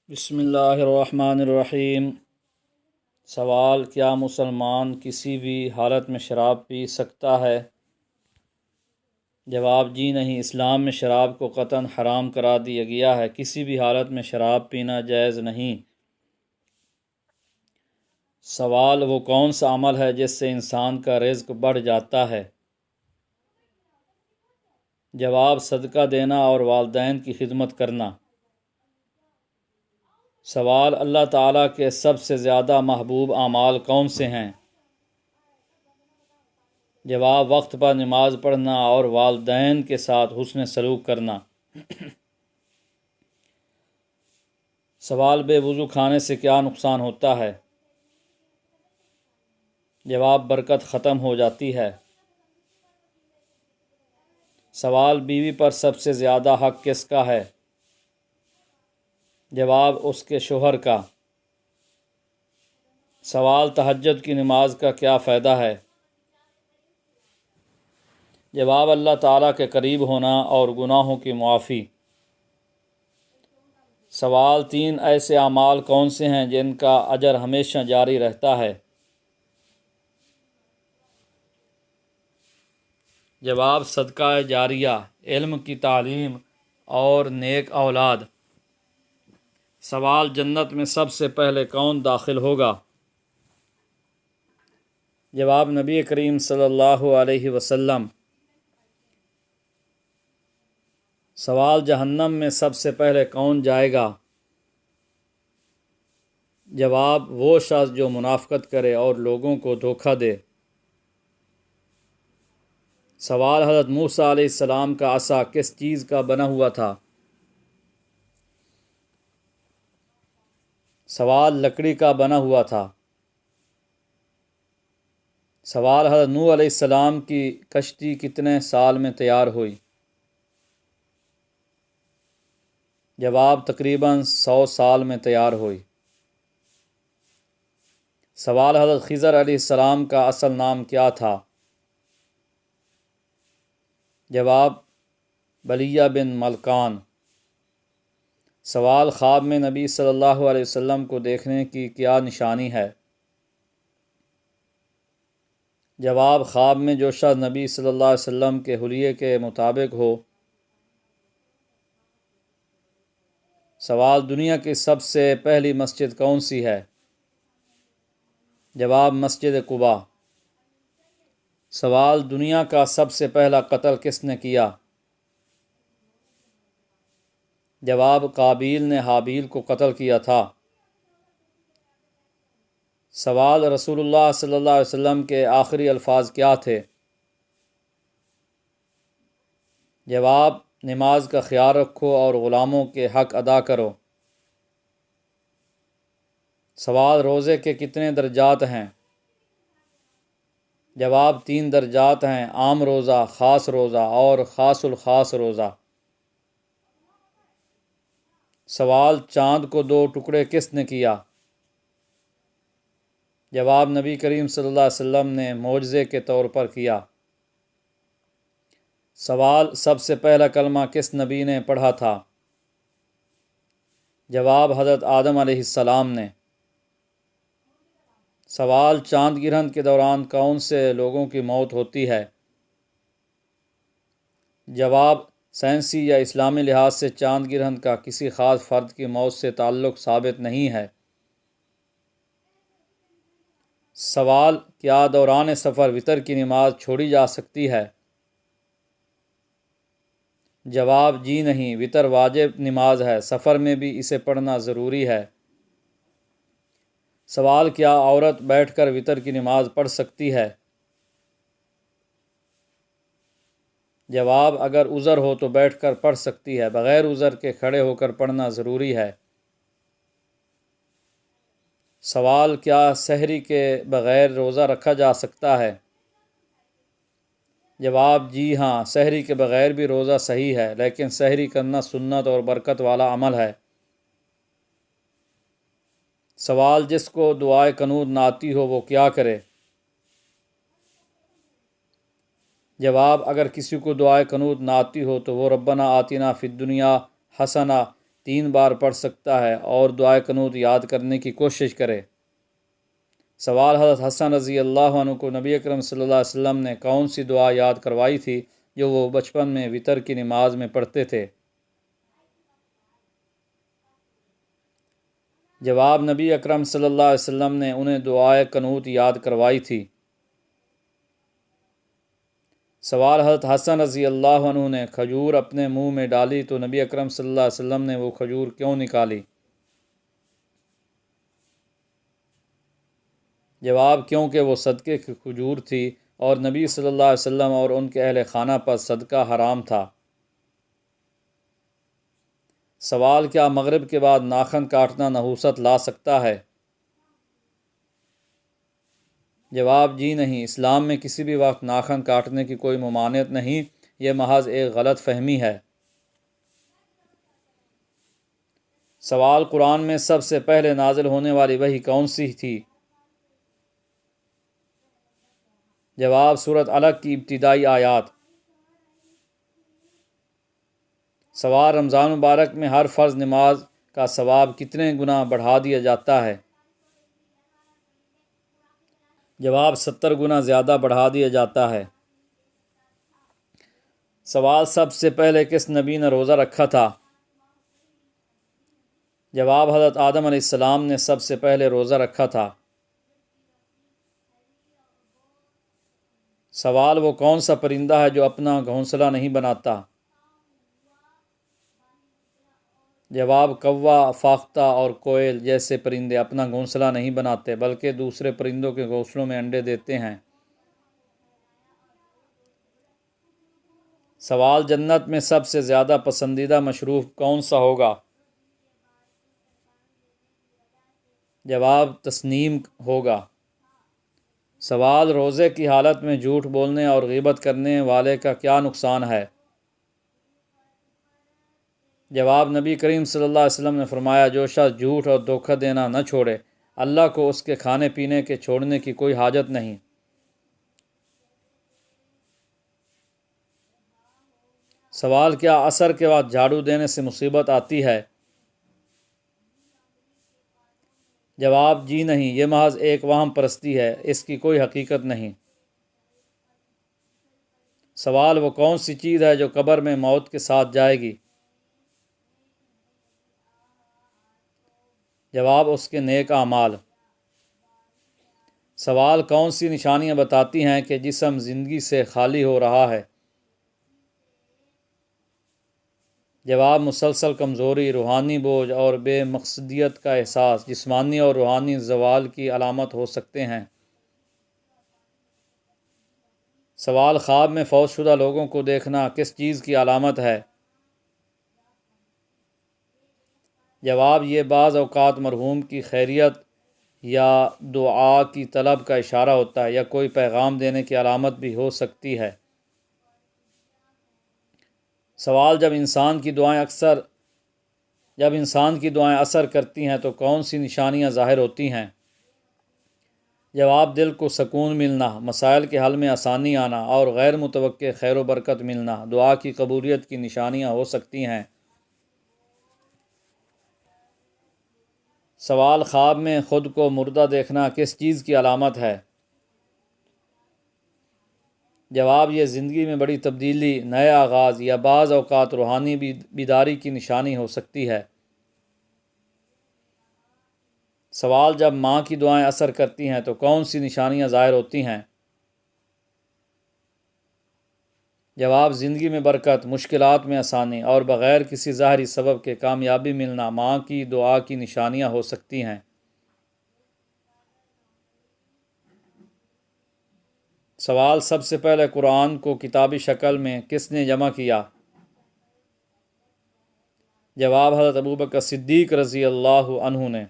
بسم اللہ الرحمن الرحیم۔ سوال: کیا مسلمان کسی بھی حالت میں شراب پی سکتا ہے؟ جواب: جی نہیں، اسلام میں شراب کو قطعاً حرام قرار دیا گیا ہے۔ کسی بھی حالت میں شراب پینا جائز نہیں۔ سوال: وہ کون سا عمل ہے جس سے انسان کا رزق بڑھ جاتا ہے؟ جواب: صدقہ دینا اور والدین کی خدمت کرنا۔ سوال: اللہ تعالیٰ کے سب سے زیادہ محبوب اعمال کون سے ہیں؟ جواب: وقت پر نماز پڑھنا اور والدین کے ساتھ حسن سلوک کرنا۔ سوال: بے وضو کھانے سے کیا نقصان ہوتا ہے؟ جواب: برکت ختم ہو جاتی ہے۔ سوال: بیوی پر سب سے زیادہ حق کس کا ہے؟ جواب: اس کے شوہر کا۔ سوال: تہجد کی نماز کا کیا فائدہ ہے؟ جواب: اللہ تعالیٰ کے قریب ہونا اور گناہوں کی معافی۔ سوال: 3 ایسے اعمال کون سے ہیں جن کا اجر ہمیشہ جاری رہتا ہے؟ جواب: صدقہ جاریہ، علم کی تعلیم اور نیک اولاد۔ سوال: جنت میں سب سے پہلے کون داخل ہوگا؟ جواب: نبی کریم صلی اللہ علیہ وسلم۔ سوال: جہنم میں سب سے پہلے کون جائے گا؟ جواب: وہ شخص جو منافقت کرے اور لوگوں کو دھوکہ دے۔ سوال: حضرت موسیٰ علیہ السلام کا عصا کس چیز کا بنا ہوا تھا؟ سوال: لکڑی کا بنا ہوا تھا۔ سوال: حضرت نوح علیہ السلام کی کشتی کتنے سال میں تیار ہوئی؟ جواب: تقریباً 100 سال میں تیار ہوئی۔ سوال: حضرت خضر علیہ السلام کا اصل نام کیا تھا؟ جواب: بلیہ بن ملکان۔ سوال: خواب میں نبی صلی اللہ علیہ وسلم کو دیکھنے کی کیا نشانی ہے؟ جواب: خواب میں جو شخص نبی صلی اللہ علیہ وسلم کے حلیے کے مطابق ہو۔ سوال: دنیا کی سب سے پہلی مسجد کون سی ہے؟ جواب: مسجد قباء۔ سوال: دنیا کا سب سے پہلا قتل کس نے کیا؟ جواب: قابیل نے حابیل کو قتل کیا تھا۔ سوال: رسول اللہ صلی اللہ علیہ وسلم کے آخری الفاظ کیا تھے؟ جواب: نماز کا خیال رکھو اور غلاموں کے حق ادا کرو۔ سوال: روزے کے کتنے درجات ہیں؟ جواب: 3 درجات ہیں، عام روزہ، خاص روزہ اور خاص الخاص روزہ۔ سوال: چاند کو 2 ٹکڑے کس نے کیا؟ جواب: نبی کریم صلی اللہ علیہ وسلم نے معجزے کے طور پر کیا۔ سوال: سب سے پہلا کلمہ کس نبی نے پڑھا تھا؟ جواب: حضرت آدم علیہ السلام نے۔ سوال: چاند گرہن کے دوران کون سے لوگوں کی موت ہوتی ہے؟ جواب: سائنسی یا اسلامی لحاظ سے چاند گرہن کا کسی خاص فرد کی موت سے تعلق ثابت نہیں ہے۔ سوال: کیا دوران سفر وتر کی نماز چھوڑی جا سکتی ہے؟ جواب: جی نہیں، وتر واجب نماز ہے، سفر میں بھی اسے پڑھنا ضروری ہے۔ سوال: کیا عورت بیٹھ کر وتر کی نماز پڑھ سکتی ہے؟ جواب: اگر عذر ہو تو بیٹھ کر پڑھ سکتی ہے، بغیر عذر کے کھڑے ہو کر پڑھنا ضروری ہے۔ سوال: کیا سحری کے بغیر روزہ رکھا جا سکتا ہے؟ جواب: جی ہاں، سحری کے بغیر بھی روزہ صحیح ہے، لیکن سحری کرنا سنت اور برکت والا عمل ہے۔ سوال: جس کو دعائے قنوت نہ آتی ہو وہ کیا کرے؟ جواب: اگر کسی کو دعائے قنوت نہ آتی ہو تو وہ ربنا آتنا فی الدنیا حسنہ 3 بار پڑھ سکتا ہے اور دعائے قنوت یاد کرنے کی کوشش کرے۔ سوال: حضرت حسن رضی اللہ عنہ کو نبی اکرم صلی اللہ علیہ وسلم نے کون سی دعا یاد کروائی تھی جو وہ بچپن میں وتر کی نماز میں پڑھتے تھے؟ جواب: نبی اکرم صلی اللہ علیہ وسلم نے انہیں دعائے قنوت یاد کروائی تھی۔ سوال: حضرت حسن رضی اللہ عنہ نے کھجور اپنے منہ میں ڈالی تو نبی اکرم صلی اللہ علیہ وسلم نے وہ کھجور کیوں نکالی؟ جواب: کیونکہ وہ صدقے کی کھجور تھی اور نبی صلی اللہ علیہ وسلم اور ان کے اہل خانہ پر صدقہ حرام تھا۔ سوال: کیا مغرب کے بعد ناخن کاٹنا نحوست لا سکتا ہے؟ جواب: جی نہیں، اسلام میں کسی بھی وقت ناخن کاٹنے کی کوئی ممانعت نہیں، یہ محض ایک غلط فہمی ہے۔ سوال: قرآن میں سب سے پہلے نازل ہونے والی وحی کون سی تھی؟ جواب: سورۃ علق کی ابتدائی آیات۔ سوال: رمضان مبارک میں ہر فرض نماز کا ثواب کتنے گنا بڑھا دیا جاتا ہے؟ جواب: 70 گنا زیادہ بڑھا دیا جاتا ہے۔ سوال: سب سے پہلے کس نبی نے روزہ رکھا تھا؟ جواب: حضرت آدم علیہ السلام نے سب سے پہلے روزہ رکھا تھا۔ سوال: وہ کون سا پرندہ ہے جو اپنا گھونسلہ نہیں بناتا؟ جواب: کوا، فاختہ اور کوئل جیسے پرندے اپنا گھونسلہ نہیں بناتے بلکہ دوسرے پرندوں کے گھونسلوں میں انڈے دیتے ہیں۔ سوال: جنت میں سب سے زیادہ پسندیدہ مشروب کون سا ہوگا؟ جواب: تسنیم ہوگا۔ سوال: روزے کی حالت میں جھوٹ بولنے اور غیبت کرنے والے کا کیا نقصان ہے؟ جواب: نبی کریم صلی اللہ علیہ وسلم نے فرمایا، جو شخص جھوٹ اور دھوکہ دینا نہ چھوڑے، اللہ کو اس کے کھانے پینے کے چھوڑنے کی کوئی حاجت نہیں۔ سوال: کیا عصر کے بعد جھاڑو دینے سے مصیبت آتی ہے؟ جواب: جی نہیں، یہ محض ایک وہم پرستی ہے، اس کی کوئی حقیقت نہیں۔ سوال: وہ کون سی چیز ہے جو قبر میں موت کے ساتھ جائے گی؟ جواب: اس کے نیک اعمال۔ سوال: کون سی نشانیاں بتاتی ہیں کہ جسم زندگی سے خالی ہو رہا ہے؟ جواب: مسلسل کمزوری، روحانی بوجھ اور بے مقصدیت کا احساس جسمانی اور روحانی زوال کی علامت ہو سکتے ہیں۔ سوال: خواب میں فوت شدہ لوگوں کو دیکھنا کس چیز کی علامت ہے؟ جواب: یہ بعض اوقات مرحوم کی خیریت یا دعا کی طلب کا اشارہ ہوتا ہے یا کوئی پیغام دینے کی علامت بھی ہو سکتی ہے۔ سوال: جب انسان کی دعائیں اثر کرتی ہیں تو کون سی نشانیاں ظاہر ہوتی ہیں؟ جواب: دل کو سکون ملنا، مسائل کے حل میں آسانی آنا اور غیر متوقع خیر و برکت ملنا دعا کی قبولیت کی نشانیاں ہو سکتی ہیں۔ سوال: خواب میں خود کو مردہ دیکھنا کس چیز کی علامت ہے؟ جواب: یہ زندگی میں بڑی تبدیلی، نئے آغاز یا بعض اوقات روحانی بیداری کی نشانی ہو سکتی ہے۔ سوال: جب ماں کی دعائیں اثر کرتی ہیں تو کون سی نشانیاں ظاہر ہوتی ہیں؟ جواب: زندگی میں برکت، مشکلات میں آسانی اور بغیر کسی ظاہری سبب کے کامیابی ملنا ماں کی دعا کی نشانیاں ہو سکتی ہیں۔ سوال: سب سے پہلے قرآن کو کتابی شکل میں کس نے جمع کیا؟ جواب: حضرت ابوبکر صدیق رضی اللہ عنہ نے۔